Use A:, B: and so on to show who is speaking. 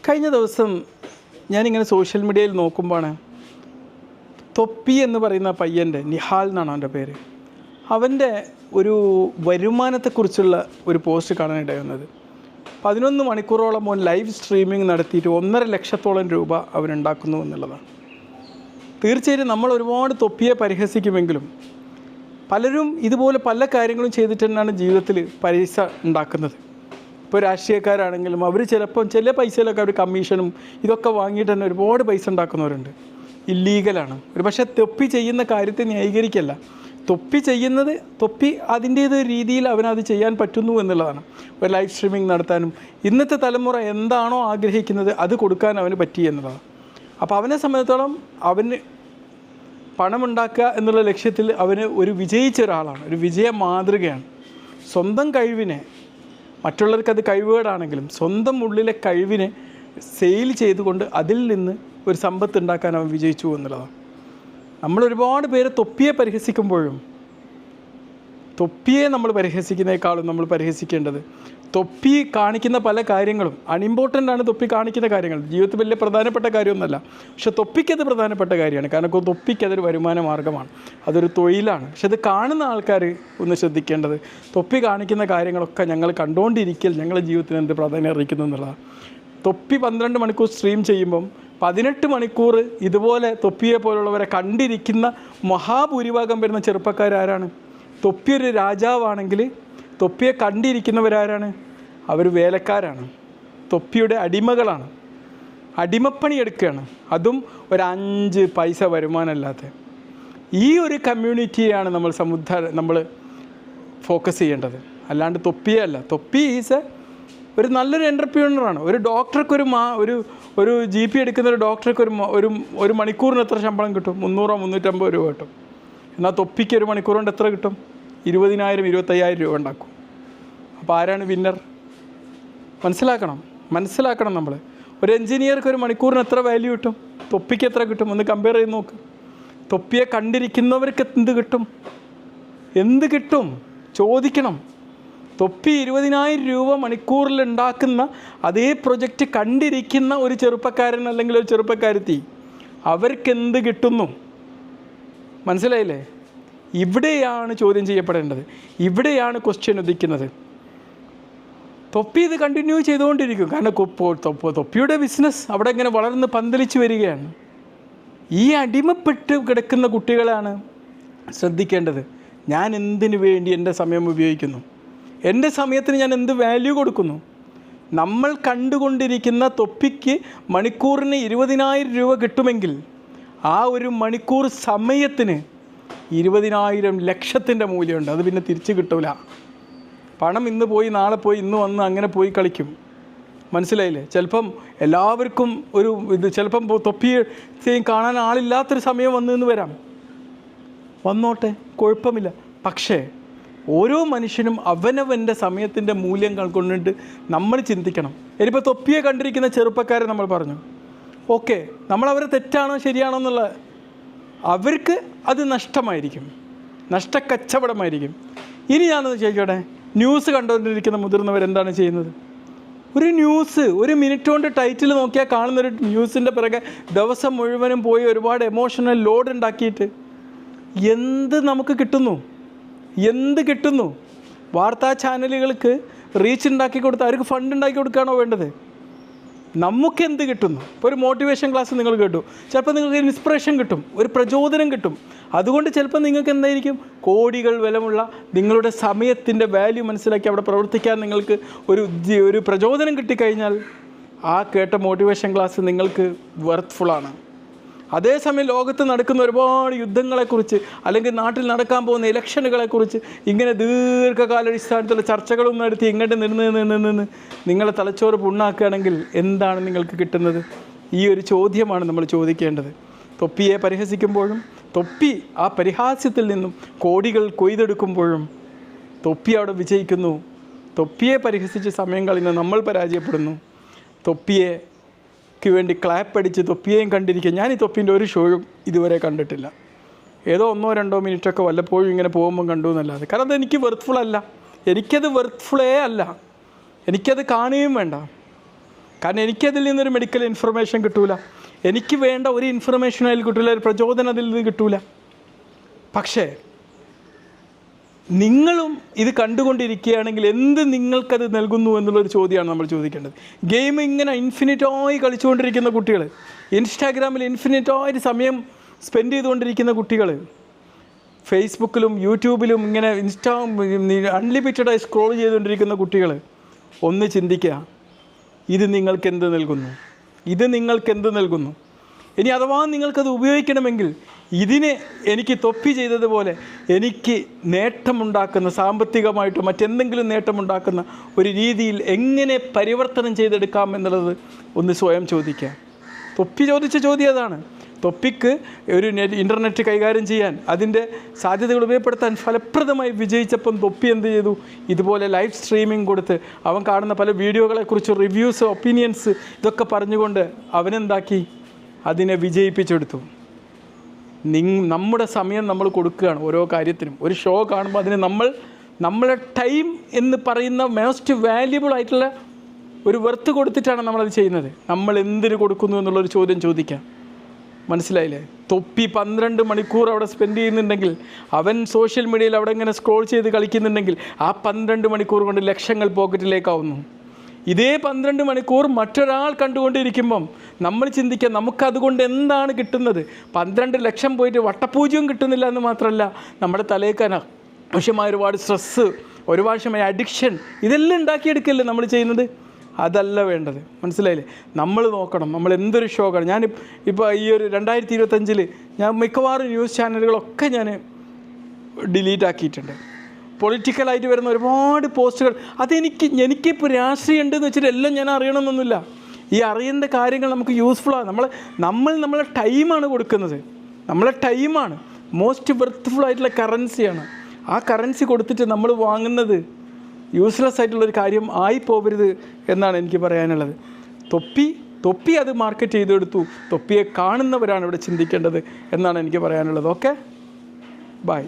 A: കഴിഞ്ഞ ദിവസം ഞാനിങ്ങനെ സോഷ്യൽ മീഡിയയിൽ നോക്കുമ്പോഴാണ് തൊപ്പി എന്ന് പറയുന്ന പയ്യൻ്റെ, നിഹാൽ എന്നാണ് അവൻ്റെ പേര്, അവൻ്റെ ഒരു വരുമാനത്തെക്കുറിച്ചുള്ള ഒരു പോസ്റ്റ് കാണാനിടയുന്നത്. 11 മണിക്കൂറോളം അവൻ ലൈവ് സ്ട്രീമിംഗ് നടത്തിയിട്ട് 1.5 ലക്ഷത്തോളം രൂപ അവനുണ്ടാക്കുന്നു എന്നുള്ളതാണ്. തീർച്ചയായിട്ടും നമ്മൾ ഒരുപാട് തൊപ്പിയെ പരിഹസിക്കുമെങ്കിലും പലരും ഇതുപോലെ പല കാര്യങ്ങളും ചെയ്തിട്ട് തന്നെയാണ് ജീവിതത്തിൽ പൈസ ഉണ്ടാക്കുന്നത്. ഇപ്പോൾ രാഷ്ട്രീയക്കാരാണെങ്കിലും അവർ ചിലപ്പം ചില പൈസയിലൊക്കെ അവർ കമ്മീഷനും ഇതൊക്കെ വാങ്ങിയിട്ട് തന്നെ ഒരുപാട് പൈസ ഉണ്ടാക്കുന്നവരുണ്ട്. ഇല്ലീഗലാണ്. ഒരു പക്ഷേ തൊപ്പി ചെയ്യുന്ന കാര്യത്തെ ന്യായീകരിക്കല്ല. തൊപ്പി ചെയ്യുന്നത് തൊപ്പി അതിൻ്റേത് രീതിയിൽ അവനത് ചെയ്യാൻ പറ്റുന്നു എന്നുള്ളതാണ്. ഒരു ലൈവ് സ്ട്രീമിംഗ് നടത്താനും ഇന്നത്തെ തലമുറ എന്താണോ ആഗ്രഹിക്കുന്നത് അത് കൊടുക്കാൻ അവന് പറ്റി എന്നതാണ്. അപ്പോൾ അവനെ സംബന്ധിച്ചിടത്തോളം അവന് പണമുണ്ടാക്കുക എന്നുള്ള ലക്ഷ്യത്തിൽ അവന് ഒരു വിജയിച്ച ഒരാളാണ്, ഒരു വിജയ മാതൃകയാണ്. സ്വന്തം കഴിവിനെ, മറ്റുള്ളവർക്കത് കഴിവുകേടാണെങ്കിലും സ്വന്തം ഉള്ളിലെ കഴിവിനെ സെയിൽ ചെയ്തുകൊണ്ട് അതിൽ നിന്ന് ഒരു സമ്പത്ത് ഉണ്ടാക്കാൻ അവൻ വിജയിച്ചു എന്നുള്ളതാണ്. നമ്മൾ ഒരുപാട് പേര് തൊപ്പിയെ പരിഹസിക്കുമ്പോഴും തൊപ്പിയെ നമ്മൾ പരിഹസിക്കുന്നതിനേക്കാളും നമ്മൾ പരിഹസിക്കേണ്ടത് തൊപ്പി കാണിക്കുന്ന പല കാര്യങ്ങളും അൺഇമ്പോർട്ടൻ്റ് ആണ്. തൊപ്പി കാണിക്കുന്ന കാര്യങ്ങൾ ജീവിതത്തിൽ വലിയ പ്രധാനപ്പെട്ട കാര്യമൊന്നുമല്ല, പക്ഷെ തൊപ്പിക്കത് പ്രധാനപ്പെട്ട കാര്യമാണ്. കാരണം തൊപ്പിക്കതൊരു വരുമാന മാർഗ്ഗമാണ്, അതൊരു തൊഴിലാണ്. പക്ഷെ അത് കാണുന്ന ആൾക്കാർ ഒന്ന് ശ്രദ്ധിക്കേണ്ടത് തൊപ്പി കാണിക്കുന്ന കാര്യങ്ങളൊക്കെ ഞങ്ങൾ കണ്ടുകൊണ്ടിരിക്കൽ ഞങ്ങളുടെ ജീവിതത്തിന് എന്ത് പ്രാധാന്യം അറിയിക്കുന്നു എന്നുള്ളതാണ്. തൊപ്പി 12 മണിക്കൂർ സ്ട്രീം ചെയ്യുമ്പം 18 മണിക്കൂർ ഇതുപോലെ തൊപ്പിയെ പോലുള്ളവരെ കണ്ടിരിക്കുന്ന മഹാഭൂരിഭാഗം വരുന്ന ചെറുപ്പക്കാരാരാണ്? തൊപ്പി ഒരു രാജാവാണെങ്കിൽ തൊപ്പിയെ കണ്ടിരിക്കുന്നവരാരാണ്? അവർ വേലക്കാരാണ്, തൊപ്പിയുടെ അടിമകളാണ്, അടിമപ്പണി എടുക്കുകയാണ്. അതും ഒരു 5 പൈസ വരുമാനമല്ലാത്ത ഈ ഒരു കമ്മ്യൂണിറ്റിയാണ് നമ്മൾ ഫോക്കസ് ചെയ്യേണ്ടത്, അല്ലാണ്ട് തൊപ്പിയെ അല്ല. തൊപ്പി ഈസ് ഒരു നല്ലൊരു എൻ്റർപ്രീനറാണ്. ഒരു ഡോക്ടർക്ക് ഒരു GP എടുക്കുന്ന ഒരു ഡോക്ടർക്ക് ഒരു മണിക്കൂറിന് എത്ര ശമ്പളം കിട്ടും? 300-350 രൂപ കിട്ടും. എന്നാൽ തൊപ്പിക്ക് ഒരു മണിക്കൂർ കൊണ്ട് എത്ര കിട്ടും? 20,000-25,000 രൂപ ഉണ്ടാക്കും. അപ്പോൾ ആരാണ് വിന്നർ? മനസ്സിലാക്കണം നമ്മൾ. ഒരു എൻജിനീയർക്ക് ഒരു മണിക്കൂറിന് എത്ര വാല്യൂ കിട്ടും? തൊപ്പിക്ക് എത്ര കിട്ടും? ഒന്ന് കമ്പയർ ചെയ്ത് നോക്ക്. തൊപ്പിയെ കണ്ടിരിക്കുന്നവർക്ക് എന്ത് കിട്ടും ചോദിക്കണം. തൊപ്പി 20,000 രൂപ മണിക്കൂറിൽ ഉണ്ടാക്കുന്ന അതേ പ്രൊജക്റ്റ് കണ്ടിരിക്കുന്ന ഒരു ചെറുപ്പക്കാരൻ അല്ലെങ്കിൽ ഒരു ചെറുപ്പക്കാരത്തി അവർക്കെന്ത് കിട്ടുന്നു? മനസ്സിലായില്ലേ? ഇവിടെയാണ് ചോദ്യം ചെയ്യപ്പെടേണ്ടത്, ഇവിടെയാണ് ക്വസ്റ്റ്യൻ ഉദിക്കുന്നത്. തൊപ്പി ഇത് കണ്ടിന്യൂ ചെയ്തുകൊണ്ടിരിക്കും. കാരണം തൊപ്പിയുടെ ബിസിനസ് അവിടെ ഇങ്ങനെ വളർന്ന് പന്തലിച്ച് വരികയാണ്. ഈ അടിമപ്പെട്ട് കിടക്കുന്ന കുട്ടികളാണ് ശ്രദ്ധിക്കേണ്ടത്. ഞാൻ എന്തിനു വേണ്ടി എൻ്റെ സമയം ഉപയോഗിക്കുന്നു? എൻ്റെ സമയത്തിന് ഞാൻ എന്ത് വാല്യൂ കൊടുക്കുന്നു? നമ്മൾ കണ്ടുകൊണ്ടിരിക്കുന്ന തൊപ്പിക്ക് മണിക്കൂറിന് 20,000 രൂപ കിട്ടുമെങ്കിൽ ആ ഒരു മണിക്കൂർ സമയത്തിന് 20,000 ലക്ഷത്തിൻ്റെ മൂല്യമുണ്ട്. അത് പിന്നെ തിരിച്ച് കിട്ടില്ല. പണം ഇന്ന് പോയി നാളെ പോയി ഇന്ന് വന്ന് അങ്ങനെ പോയി കളിക്കും. മനസ്സിലായില്ലേ? ചിലപ്പം എല്ലാവർക്കും ചിലപ്പം തൊപ്പിയെയും കാണാൻ ആളില്ലാത്തൊരു സമയം വന്നു വരാം. വന്നോട്ടെ, കുഴപ്പമില്ല. പക്ഷേ ഓരോ മനുഷ്യനും അവനവൻ്റെ സമയത്തിൻ്റെ മൂല്യങ്ങൾ കൊണ്ടിട്ട് നമ്മൾ ചിന്തിക്കണം. ഇനിയിപ്പോൾ തൊപ്പിയെ കണ്ടിരിക്കുന്ന ചെറുപ്പക്കാരെ നമ്മൾ പറഞ്ഞു, ഓക്കെ, നമ്മളവരെ തെറ്റാണോ ശരിയാണോ എന്നുള്ള അവർക്ക് അത് നഷ്ടമായിരിക്കും, നഷ്ടക്കച്ചവടമായിരിക്കും. ഇനി ഞാനൊന്ന് ചോദിക്കട്ടെ, ന്യൂസ് കണ്ടുകൊണ്ടിരിക്കുന്ന മുതിർന്നവരെന്താണ് ചെയ്യുന്നത്? ഒരു ന്യൂസ് 1 മിനിറ്റ് കൊണ്ട് ടൈറ്റിൽ നോക്കിയാൽ കാണുന്നൊരു ന്യൂസിൻ്റെ പിറകെ ദിവസം മുഴുവനും പോയി ഒരുപാട് എമോഷണൽ ലോഡ് ഉണ്ടാക്കിയിട്ട് എന്ത് നമുക്ക് കിട്ടുന്നു? വാർത്താ ചാനലുകൾക്ക് റീച്ച് ഉണ്ടാക്കി കൊടുത്ത് അവർക്ക് ഫണ്ട് ഉണ്ടാക്കി കൊടുക്കുകയാണോ വേണ്ടത്? നമുക്കെന്ത് കിട്ടുന്നു? ഇപ്പോൾ ഒരു മോട്ടിവേഷൻ ക്ലാസ് നിങ്ങൾ കേട്ടു, ചിലപ്പോൾ നിങ്ങൾക്ക് ഇൻസ്പിറേഷൻ കിട്ടും, ഒരു പ്രചോദനം കിട്ടും. അതുകൊണ്ട് ചിലപ്പോൾ നിങ്ങൾക്ക് എന്തായിരിക്കും, കോടികൾ വിലമുള്ള നിങ്ങളുടെ സമയത്തിൻ്റെ വാല്യൂ മനസ്സിലാക്കി അവിടെ പ്രവർത്തിക്കാൻ നിങ്ങൾക്ക് ഒരു പ്രചോദനം കിട്ടിക്കഴിഞ്ഞാൽ ആ കേട്ട മോട്ടിവേഷൻ ക്ലാസ് നിങ്ങൾക്ക് വർത്ത്ഫുള്ളാണ്. അതേസമയം ലോകത്ത് നടക്കുന്ന ഒരുപാട് യുദ്ധങ്ങളെക്കുറിച്ച് അല്ലെങ്കിൽ നാട്ടിൽ നടക്കാൻ പോകുന്ന ഇലക്ഷനുകളെക്കുറിച്ച് ഇങ്ങനെ ദീർഘകാലാടിസ്ഥാനത്തുള്ള ചർച്ചകളും നടത്തി ഇങ്ങോട്ട് നിന്ന് നിങ്ങളെ തലച്ചോറ് പുണ്ണാക്കുകയാണെങ്കിൽ എന്താണ് നിങ്ങൾക്ക് കിട്ടുന്നത്? ഈ ഒരു ചോദ്യമാണ് നമ്മൾ ചോദിക്കേണ്ടത്. തൊപ്പിയെ പരിഹസിക്കുമ്പോഴും തൊപ്പി ആ പരിഹാസ്യത്തിൽ നിന്നും കോടികൾ കൊയ്തെടുക്കുമ്പോഴും തൊപ്പി അവിടെ വിജയിക്കുന്നു. തൊപ്പിയെ പരിഹസിച്ച് സമയം കളയുന്ന നമ്മൾ പരാജയപ്പെടുന്നു. തൊപ്പിയെ വേണ്ടി ക്ലാപ്പ് അടിച്ച് തൊപ്പിയേയും കണ്ടിരിക്കുക. ഞാൻ ഈ തൊപ്പീൻ്റെ ഒരു ഷോയും ഇതുവരെ കണ്ടിട്ടില്ല. ഏതോ 1-2 മിനിറ്റൊക്കെ വല്ലപ്പോഴും ഇങ്ങനെ പോകുമ്പം കണ്ടു എന്നല്ലാതെ. കാരണം അതെനിക്ക് വെർത്ത്ഫുൾ അല്ല, എനിക്കത് വെർത്ത്ഫുള്ളേ അല്ല, എനിക്കത് കാണുകയും വേണ്ട. കാരണം എനിക്കതിൽ നിന്നൊരു മെഡിക്കൽ ഇൻഫർമേഷൻ കിട്ടൂല, എനിക്ക് വേണ്ട ഒരു ഇൻഫർമേഷനും അതിൽ കിട്ടൂല, ഒരു പ്രചോദനം അതിൽ നിന്ന് കിട്ടൂല. പക്ഷേ നിങ്ങളും ഇത് കണ്ടുകൊണ്ടിരിക്കുകയാണെങ്കിൽ എന്ത് നിങ്ങൾക്കത് നൽകുന്നു എന്നുള്ളൊരു ചോദ്യമാണ് നമ്മൾ ചോദിക്കേണ്ടത്. ഗെയിം ഇങ്ങനെ ഇൻഫിനിറ്റായി കളിച്ചുകൊണ്ടിരിക്കുന്ന കുട്ടികൾ, ഇൻസ്റ്റാഗ്രാമിൽ ഇൻഫിനിറ്റായിട്ട് സമയം സ്പെൻഡ് ചെയ്തുകൊണ്ടിരിക്കുന്ന കുട്ടികൾ, ഫേസ്ബുക്കിലും യൂട്യൂബിലും ഇങ്ങനെ അൺലിമിറ്റഡായി സ്ക്രോൾ ചെയ്തുകൊണ്ടിരിക്കുന്ന കുട്ടികൾ, ഒന്ന് ചിന്തിക്കുക, ഇത് നിങ്ങൾക്ക് എന്ത് നൽകുന്നു? ഇത് നിങ്ങൾക്ക് എന്ത് നൽകുന്നു? ഇനി അഥവാ നിങ്ങൾക്കത് ഉപയോഗിക്കണമെങ്കിൽ ഇതിന് എനിക്ക് തൊപ്പി ചെയ്തതുപോലെ എനിക്ക് നേട്ടമുണ്ടാക്കുന്ന, സാമ്പത്തികമായിട്ടോ മറ്റെന്തെങ്കിലും നേട്ടമുണ്ടാക്കുന്ന ഒരു രീതിയിൽ എങ്ങനെ പരിവർത്തനം ചെയ്തെടുക്കാം എന്നുള്ളത് ഒന്ന് സ്വയം ചോദിക്കുക. തൊപ്പി ചോദിച്ച ചോദ്യം അതാണ്. തൊപ്പിക്ക് ഒരു ഇൻ്റർനെറ്റ് കൈകാര്യം ചെയ്യാൻ, അതിൻ്റെ സാധ്യതകൾ ഉപയോഗപ്പെടുത്താൻ ഫലപ്രദമായി വിജയിച്ചപ്പം തൊപ്പി എന്ത് ചെയ്തു? ഇതുപോലെ ലൈവ് സ്ട്രീമിംഗ് കൊടുത്ത് അവൻ കാണുന്ന പല വീഡിയോകളെക്കുറിച്ച് റിവ്യൂസ്, ഒപ്പീനിയൻസ് ഇതൊക്കെ പറഞ്ഞുകൊണ്ട് അവനെന്താക്കി? അതിനെ വിജയിപ്പിച്ചെടുത്തു. നമ്മുടെ സമയം നമ്മൾ കൊടുക്കുകയാണ് ഓരോ കാര്യത്തിനും. ഒരു ഷോ കാണുമ്പോൾ അതിന് നമ്മളെ ടൈം എന്ന് പറയുന്ന മോസ്റ്റ് വാല്യുബിൾ ആയിട്ടുള്ള ഒരു വർത്ത് കൊടുത്തിട്ടാണ് നമ്മളത് ചെയ്യുന്നത്. നമ്മൾ എന്തിന് കൊടുക്കുന്നു എന്നുള്ളൊരു ചോദ്യം ചോദിക്കാം. മനസ്സിലായില്ലേ? തൊപ്പി 12 മണിക്കൂർ അവിടെ സ്പെൻഡ് ചെയ്യുന്നുണ്ടെങ്കിൽ, അവൻ സോഷ്യൽ മീഡിയയിൽ അവിടെ ഇങ്ങനെ സ്ക്രോൾ ചെയ്ത് കളിക്കുന്നുണ്ടെങ്കിൽ ആ 12 മണിക്കൂർ കൊണ്ട് ലക്ഷങ്ങൾ പോക്കറ്റിലേക്കാവുന്നു. ഇതേ 12 മണിക്കൂർ മറ്റൊരാൾ കണ്ടുകൊണ്ടിരിക്കുമ്പം നമ്മൾ ചിന്തിക്കുക, നമുക്കതുകൊണ്ട് എന്താണ് കിട്ടുന്നത്? 12 ലക്ഷം പോയിട്ട് വട്ടപൂജ്യവും കിട്ടുന്നില്ല എന്ന് മാത്രമല്ല, നമ്മുടെ തലേക്കാന ആവശ്യമായ ഒരുപാട് സ്ട്രെസ്സ്, ഒരുപാട് അഡിക്ഷൻ, ഇതെല്ലാം ഉണ്ടാക്കിയെടുക്കല്ലേ നമ്മൾ ചെയ്യുന്നത്? അതല്ല വേണ്ടത്. മനസ്സിലായില്ലേ? നമ്മൾ നോക്കണം, നമ്മൾ എന്തൊരു ഷോ കാണും. ഞാൻ ഇപ്പോൾ ഈ ഒരു 2025 ഞാൻ മിക്കവാറും ന്യൂസ് ചാനലുകളൊക്കെ ഞാൻ ഡിലീറ്റ് ആക്കിയിട്ടുണ്ട്. പൊളിറ്റിക്കലായിട്ട് വരുന്ന ഒരുപാട് പോസ്റ്റുകൾ, എനിക്കിപ്പോൾ രാഷ്ട്രീയം ഉണ്ടെന്ന് വെച്ചിട്ട് എല്ലാം ഞാൻ അറിയണമെന്നൊന്നുമില്ല. ഈ അറിയേണ്ട കാര്യങ്ങൾ നമുക്ക് യൂസ്ഫുള്ളാണ്. നമ്മളെ ടൈമാണ് കൊടുക്കുന്നത്. നമ്മളെ ടൈമാണ് മോസ്റ്റ് വെർത്ത്ഫുൾ ആയിട്ടുള്ള കറൻസിയാണ്. ആ കറൻസി കൊടുത്തിട്ട് നമ്മൾ വാങ്ങുന്നത് യൂസ്ലെസ് ആയിട്ടുള്ളൊരു കാര്യം ആയി പോകരുത് എന്നാണ് എനിക്ക് പറയാനുള്ളത്. തൊപ്പി അത് മാർക്കറ്റ് ചെയ്തെടുത്തു. തൊപ്പിയെ കാണുന്നവരാണ് ഇവിടെ ചിന്തിക്കേണ്ടത് എന്നാണ് എനിക്ക് പറയാനുള്ളത്. Okay, by.